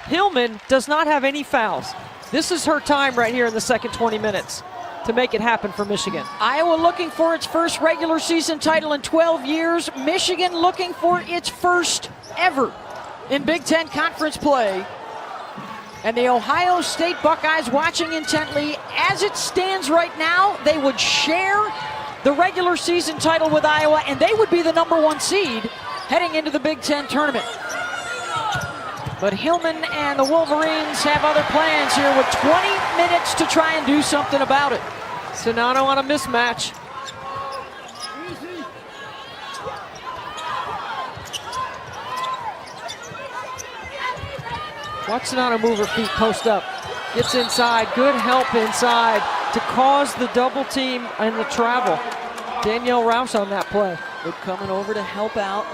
Hillman does not have any fouls. This is her time right here in the second 20 minutes to make it happen for Michigan. Iowa looking for its first regular season title in 12 years. Michigan looking for its first ever in Big Ten Conference play. And the Ohio State Buckeyes watching intently. As it stands right now, they would share the regular season title with Iowa, and they would be the #1 seed heading into the Big Ten tournament. But Hillman and the Wolverines have other plans here with 20 minutes to try and do something about it. Czinano on a mismatch. Watch Czinano move her feet, post up. Gets inside, good help inside to cause the double team and the travel. Danielle Rouse on that play. Good coming over to help out.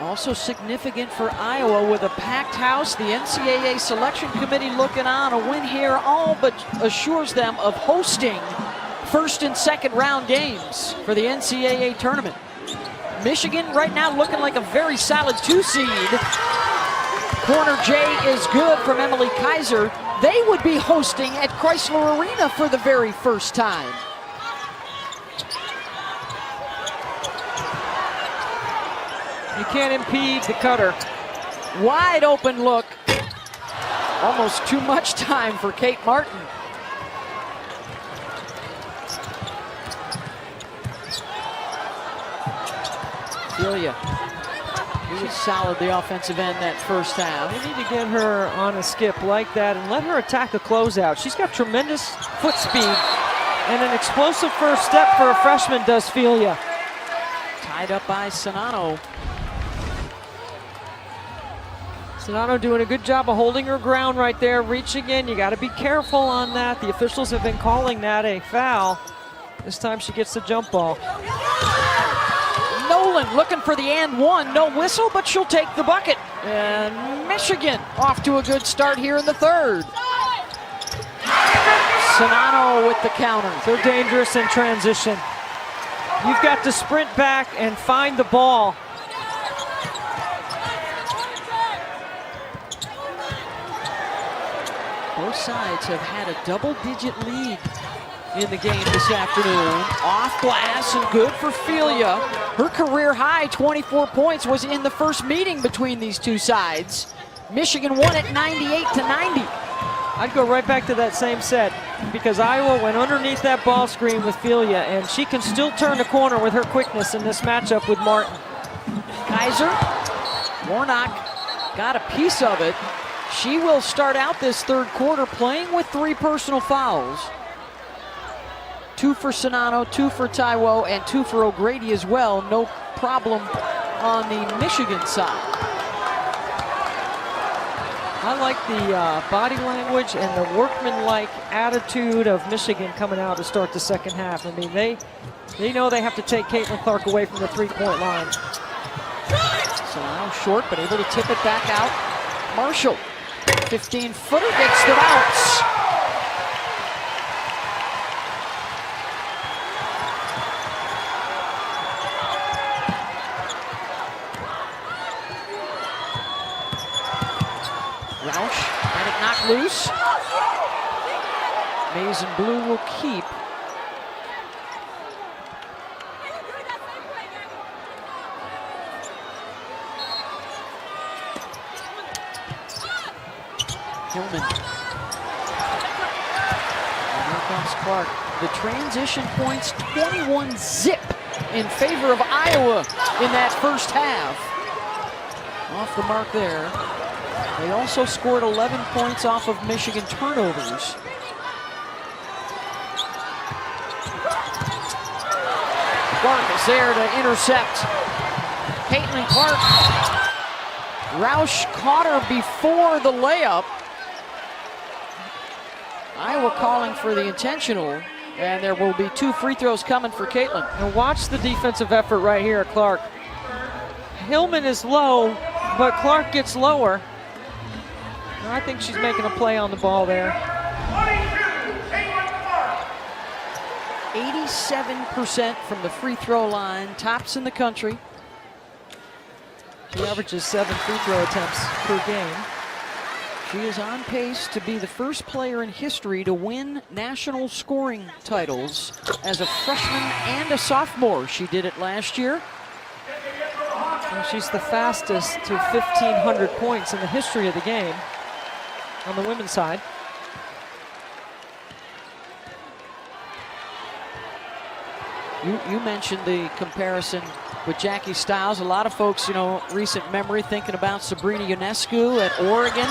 Also significant for Iowa with a packed house. The NCAA selection committee looking on. A win here all but assures them of hosting first and second round games for the NCAA tournament. Michigan right now looking like a very solid 2 seed. Corner J is good from Emily Kaiser. They would be hosting at Chrysler Arena for the very first time. You can't impede the cutter. Wide open look. Almost too much time for Kate Martin. Celia. She was solid, the offensive end, that first half. They need to get her on a skip like that and let her attack a closeout. She's got tremendous foot speed and an explosive first step for a freshman, does Celia. Tied up by Czinano. Czinano doing a good job of holding her ground right there, reaching in. You got to be careful on that. The officials have been calling that a foul. This time she gets the jump ball. Nolan looking for the and one. No whistle, but she'll take the bucket. And Michigan off to a good start here in the third. Czinano with the counter. So dangerous in transition. You've got to sprint back and find the ball. Both sides have had a double-digit lead in the game this afternoon. Off glass and good for Celia. Her career high 24 points was in the first meeting between these two sides. Michigan won it 98-90. I'd go right back to that same set because Iowa went underneath that ball screen with Celia, and she can still turn the corner with her quickness in this matchup with Martin. Kaiser, Warnock got a piece of it. She will start out this third quarter playing with 3 personal fouls. 2 for Czinano, 2 for Taiwo, and 2 for O'Grady as well. No problem on the Michigan side. I like the body language and the workmanlike attitude of Michigan coming out to start the second half. I mean, they know they have to take Caitlin Clark away from the 3-point line. Czinano short, but able to tip it back out. Marshall, 15-footer, gets the bounce. Roush had it knocked loose. Maize and blue will keep. Hillman. And here comes Clark. The transition points, 21 zip in favor of Iowa in that first half. Off the mark there. They also scored 11 points off of Michigan turnovers. Clark is there to intercept. Caitlin Clark. Roush caught her before the layup. Iowa calling for the intentional, and there will be 2 free throws coming for Caitlin. And watch the defensive effort right here at Clark. Hillman is low, but Clark gets lower. I think she's making a play on the ball there. 87% from the free throw line, tops in the country. She averages 7 free throw attempts per game. She is on pace to be the first player in history to win national scoring titles as a freshman and a sophomore. She did it last year. And she's the fastest to 1,500 points in the history of the game on the women's side. You mentioned the comparison with Jackie Stiles. A lot of folks, you know, recent memory thinking about Sabrina Ionescu at Oregon.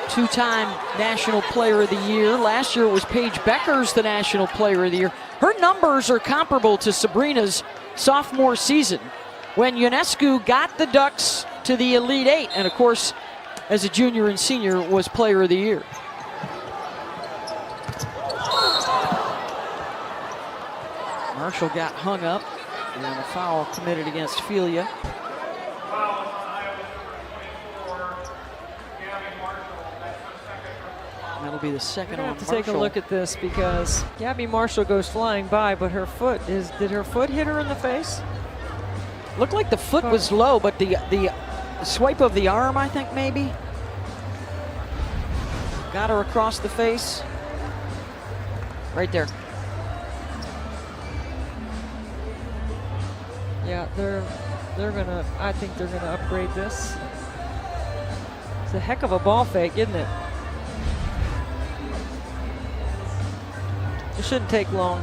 Two-time National Player of the Year. Last year it was Paige Beckers, the National Player of the Year. Her numbers are comparable to Sabrina's sophomore season, when Ionescu got the Ducks to the Elite Eight, and of course, as a junior and senior, was Player of the Year. Marshall got hung up, and a foul committed against Felia. That'll be the second on Marshall. Take a look at this, because Gabby Marshall goes flying by, but her foot did her foot hit her in the face? Looked like the foot was low, but the swipe of the arm, I think, maybe got her across the face. Right there. Yeah, I think they're gonna upgrade this. It's a heck of a ball fake, isn't it? It shouldn't take long.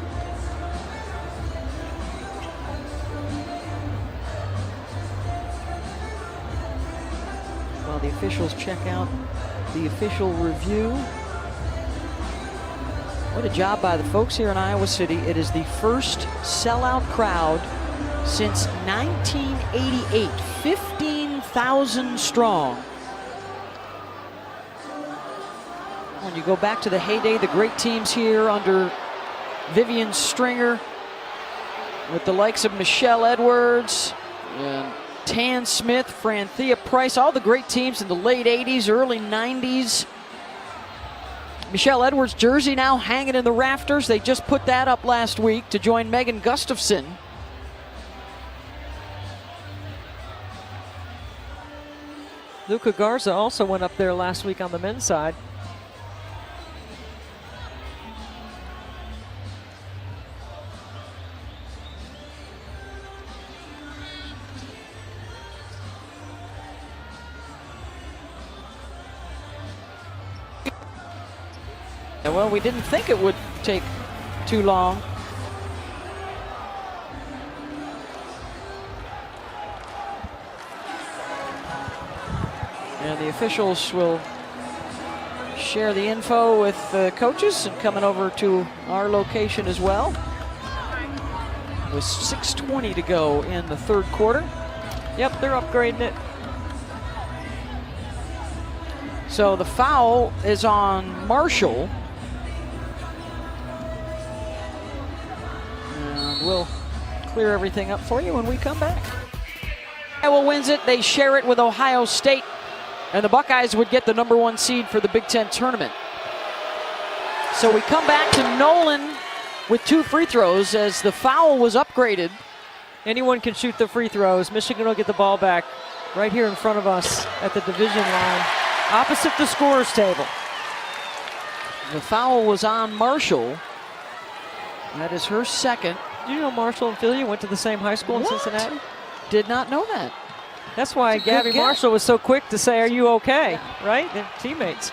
While the officials check out the official review. What a job by the folks here in Iowa City. It is the first sellout crowd since 1988, 15,000 strong. When you go back to the heyday, the great teams here under Vivian Stringer, with the likes of Michelle Edwards and Tan Smith, Franthea Price, all the great teams in the late 80s, early 90s. Michelle Edwards' jersey now hanging in the rafters. They just put that up last week to join Megan Gustafson. Luca Garza also went up there last week on the men's side. Well, we didn't think it would take too long. And the officials will share the info with the coaches, and coming over to our location as well. With 6:20 to go in the third quarter. Yep, they're upgrading it. So the foul is on Marshall. And we'll clear everything up for you when we come back. Iowa wins it. They share it with Ohio State. And the Buckeyes would get the #1 seed for the Big Ten tournament. So we come back to Nolan with 2 free throws as the foul was upgraded. Anyone can shoot the free throws. Michigan will get the ball back right here in front of us at the division line, opposite the scorer's table. The foul was on Marshall. That is her second. Do you know Marshall and Philly went to the same high school in Cincinnati? Did not know that. That's why Gabby Marshall was so quick to say, "Are you okay?" Right? They're teammates.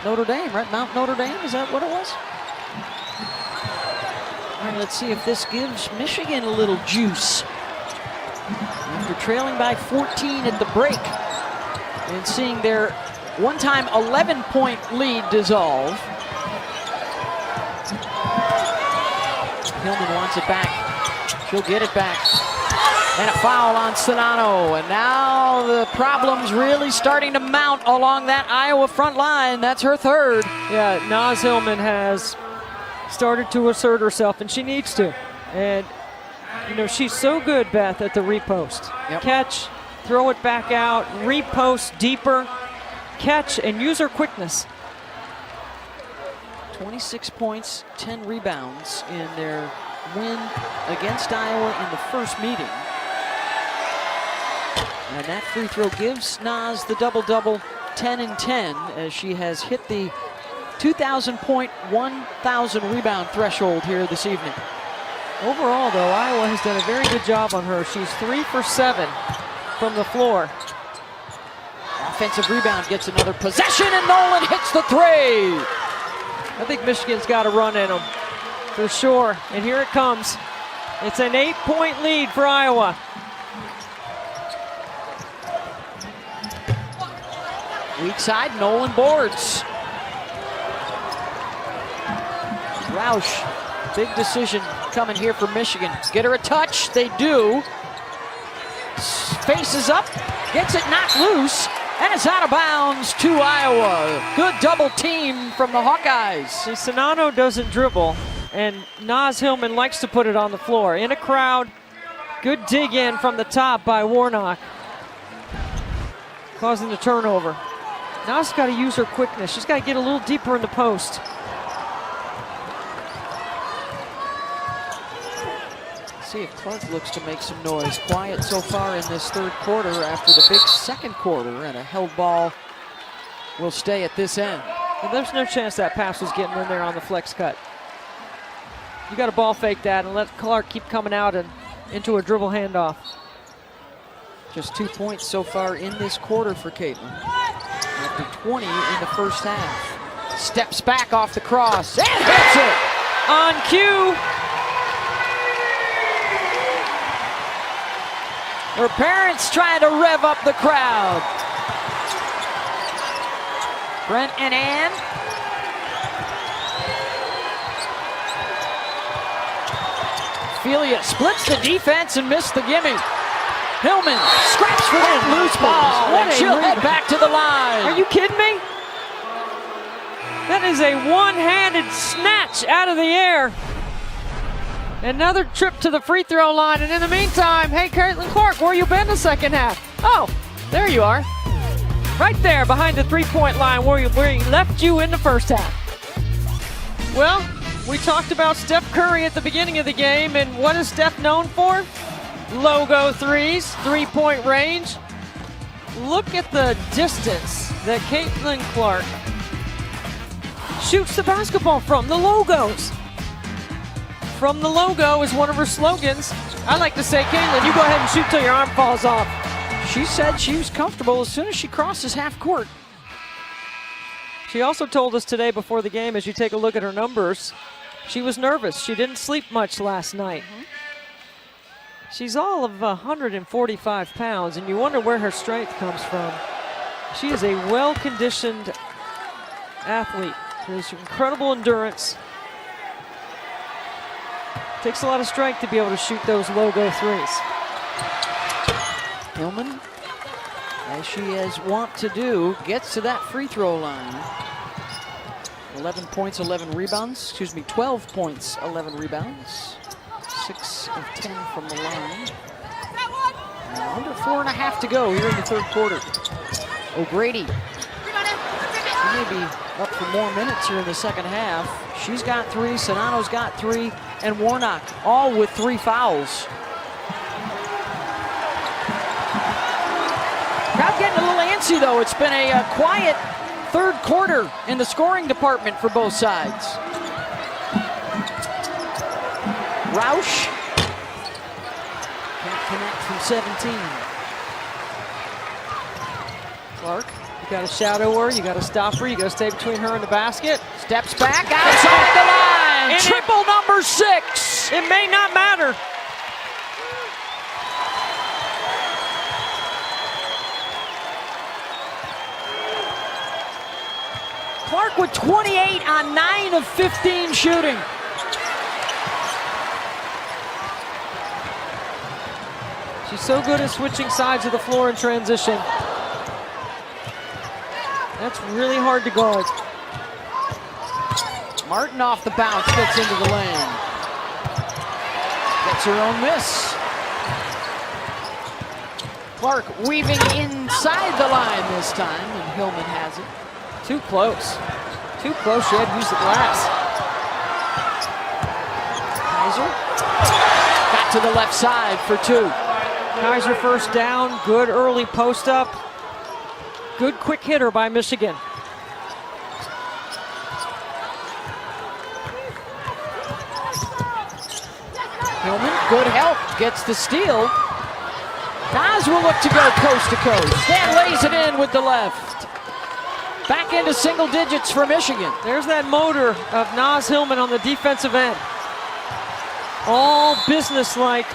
Notre Dame, right? Mount Notre Dame, is that what it was? All right, let's see if this gives Michigan a little juice. After trailing by 14 at the break and seeing their one-time 11-point lead dissolve. Hillman wants it back. She'll get it back. And a foul on Czinano. And now the problem's really starting to mount along that Iowa front line. That's her third. Yeah, Naz Hillman has started to assert herself, and she needs to. And, you know, she's so good, Beth, at the repost. Yep. Catch, throw it back out, repost deeper, catch, and use her quickness. 26 points, 10 rebounds in their win against Iowa in the first meeting. And that free throw gives Naz the double-double 10-10 as she has hit the 2,000 point, 1,000 rebound threshold here this evening. Overall, though, Iowa has done a very good job on her. She's 3 for 7 from the floor. Offensive rebound gets another possession, and Nolan hits the three. I think Michigan's got a run in them, for sure. And here it comes. It's an 8-point lead for Iowa. Weak side, Nolan boards. Roush, big decision coming here for Michigan. Get her a touch, they do. Faces up, gets it knocked loose, and it's out of bounds to Iowa. Good double team from the Hawkeyes. See, Czinano doesn't dribble, and Naz Hillman likes to put it on the floor. In a crowd, good dig in from the top by Warnock, causing the turnover. Naz got to use her quickness. She's got to get a little deeper in the post. See if Clark looks to make some noise. Quiet so far in this third quarter after the big second quarter, and a held ball will stay at this end. And there's no chance that pass was getting in there on the flex cut. You got to ball fake that and let Clark keep coming out and into a dribble handoff. Just 2 points so far in this quarter for Caitlin, after 20 in the first half. Steps back off the cross and hits it! On cue. Her parents trying to rev up the crowd. Brent and Ann. Ophelia splits the defense and missed the gimme. Hillman scraps for that loose ball, and she'll head back to the line. Are you kidding me? That is a one-handed snatch out of the air. Another trip to the free throw line, and in the meantime, hey, Caitlin Clark, where you been the second half? Oh, there you are. Right there behind the three-point line where he left you in the first half. Well, we talked about Steph Curry at the beginning of the game, and what is Steph known for? Logo threes, three-point range. Look at the distance that Caitlin Clark shoots the basketball from, the logos. From the logo is one of her slogans. I like to say, Caitlin, you go ahead and shoot till your arm falls off. She said she was comfortable as soon as she crosses half court. She also told us today before the game, as you take a look at her numbers, she was nervous. She didn't sleep much last night. She's all of 145 pounds, and you wonder where her strength comes from. She is a well-conditioned athlete. There's incredible endurance. Takes a lot of strength to be able to shoot those logo threes. Hillman, as she is wont to do, gets to that free throw line. 11 points, 11 rebounds. Excuse me, 12 points, 11 rebounds. 6 of 10 from the line. Under 4.5 to go here in the third quarter. O'Grady. She may be up for more minutes here in the second half. She's got 3, Czinano's got 3, and Warnock all with 3 fouls. Crowd getting a little antsy though. It's been a quiet third quarter in the scoring department for both sides. Roush can't connect from 17. Clark, you got to shadow her, you got to stop her, you got to stay between her and the basket. Steps back outside the line. And triple number 6. It may not matter. Clark with 28 on 9 of 15 shooting. She's so good at switching sides of the floor in transition. That's really hard to guard. Martin off the bounce, gets into the lane. Gets her own miss. Clark weaving inside the line this time, and Hillman has it. Too close. Too close, she had to use the glass. Kaiser got to the left side for 2. Kaiser first down, good early post up. Good quick hitter by Michigan. Hillman, good help, gets the steal. Nas will look to go coast to coast. Stan lays it in with the left. Back into single digits for Michigan. There's that motor of Nas Hillman on the defensive end. All business-like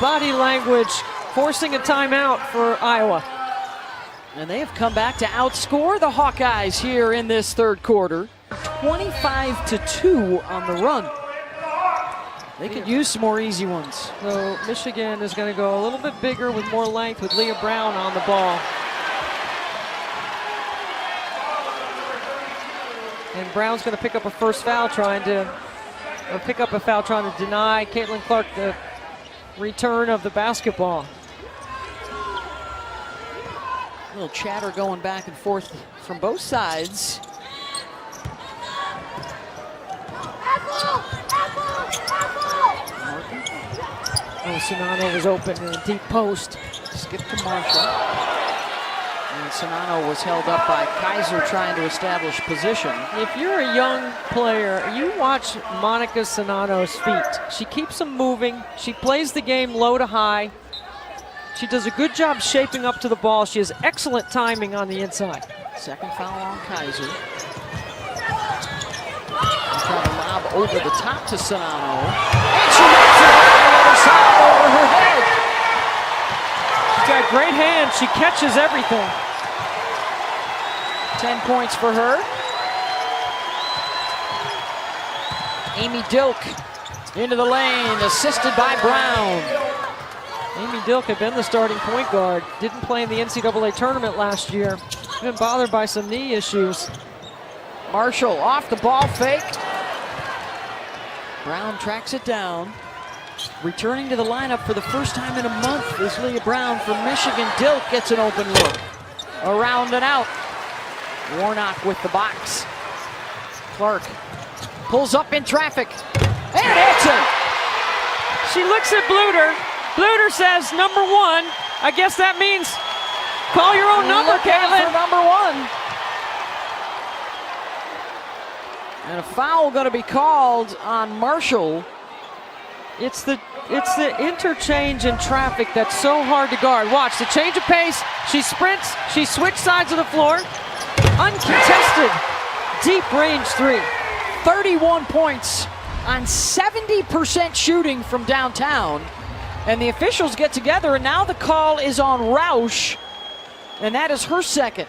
body language, forcing a timeout for Iowa. And they have come back to outscore the Hawkeyes here in this third quarter. 25-2 on the run. They could use some more easy ones. So Michigan is going to go a little bit bigger with more length with Leah Brown on the ball. And Brown's going to pick up a first foul trying to deny Caitlin Clark the return of the basketball. A little chatter going back and forth from both sides. Oh, Czinano was open in a deep post. Skip to Marshall. And Czinano was held up by Kaiser trying to establish position. If you're a young player, you watch Monica Czinano's feet. She keeps them moving. She plays the game low to high. She does a good job shaping up to the ball. She has excellent timing on the inside. Second foul on Kaiser. Trying to lob over the top to Czinano. And she makes it on the other side over her head. She's got great hands. She catches everything. 10 points for her. Amy Dilk into the lane, assisted by Brown. Amy Dilk had been the starting point guard. Didn't play in the NCAA tournament last year. Been bothered by some knee issues. Marshall off the ball fake. Brown tracks it down. Returning to the lineup for the first time in a month is Leah Brown from Michigan. Dilk gets an open look. Around and out. Warnock with the box. Clark pulls up in traffic. And hits it! She looks at Bluter. Bluter says, number one. I guess that means call your own number, Caitlin. Number one. And a foul going to be called on Marshall. It's the interchange in traffic that's so hard to guard. Watch the change of pace. She sprints. She switched sides of the floor. Uncontested, deep range three. 31 points on 70% shooting from downtown. And the officials get together, and now the call is on Roush, and that is her second.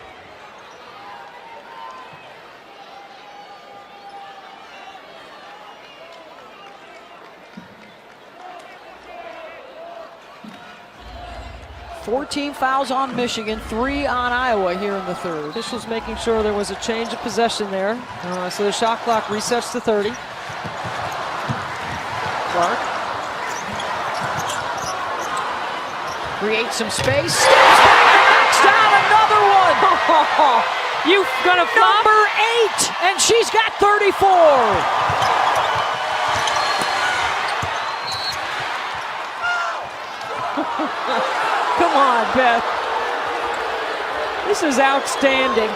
Fourteen fouls on Michigan, 3 on Iowa here in the third. Officials making sure there was a change of possession there. So the shot clock resets to 30. Clark creates some space, steps back and knocks down another one. You gonna flop? Number 8, and she's got 34. Come on, Beth. This is outstanding.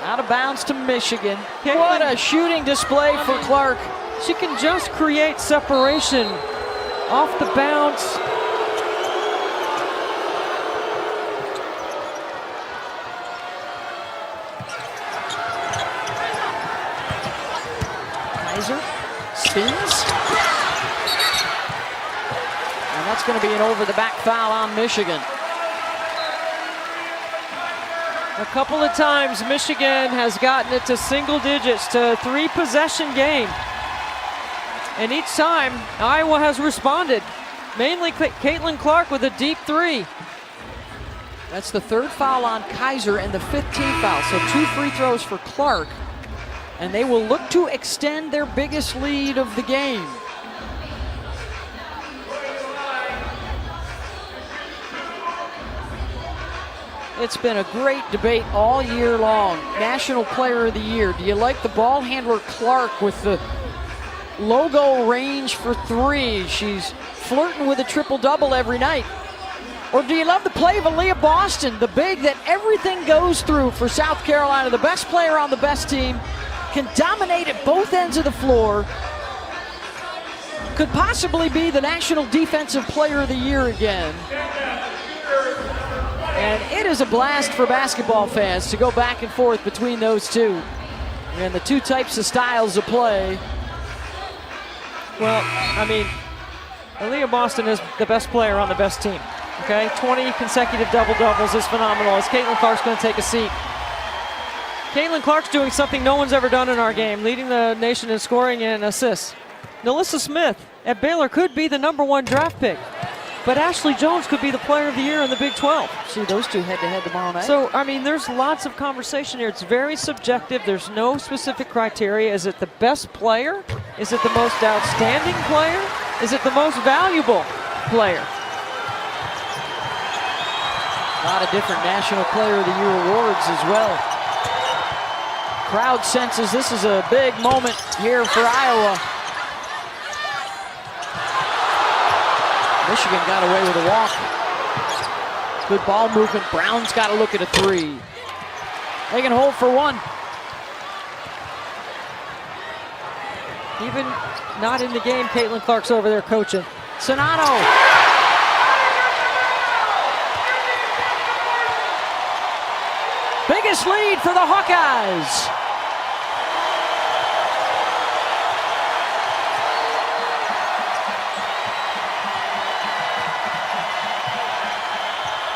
Out of bounds to Michigan. What a shooting display for Clark. She can just create separation off the bounce. Kaiser spins. And that's going to be an over-the-back foul on Michigan. A couple of times Michigan has gotten it to single digits, to 3-possession game. And each time Iowa has responded. Mainly Caitlin Clark with a deep three. That's the third foul on Kaiser and the 15th foul. So 2 free throws for Clark. And they will look to extend their biggest lead of the game. It's been a great debate all year long. National Player of the Year. Do you like the ball handler Clark with the logo range for three. She's flirting with a triple-double every night. Or do you love the play of Aaliyah Boston, the big that everything goes through for South Carolina, the best player on the best team, can dominate at both ends of the floor, could possibly be the National Defensive Player of the Year again. And it is a blast for basketball fans to go back and forth between those two. And the two types of styles of play. Well, I mean, Aaliyah Boston is the best player on the best team. Okay, 20 consecutive double-doubles is phenomenal. As Caitlin Clark's going to take a seat. Caitlin Clark's doing something no one's ever done in our game, leading the nation in scoring and assists. Nalissa Smith at Baylor could be the #1 draft pick, but Ashley Jones could be the player of the year in the Big 12. See those two head-to-head tomorrow night. So, I mean, there's lots of conversation here. It's very subjective. There's no specific criteria. Is it the best player? Is it the most outstanding player? Is it the most valuable player? A lot of different National Player of the Year awards as well. Crowd senses this is a big moment here for Iowa. Michigan got away with a walk. Good ball movement. Brown's got to look at a three. They can hold for one. Even not in the game, Caitlin Clark's over there coaching. Czinano. Biggest lead for the Hawkeyes.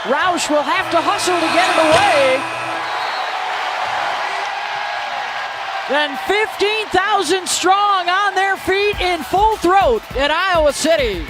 Roush will have to hustle to get it away. Then 15,000 strong on their feet in full throat at Iowa City.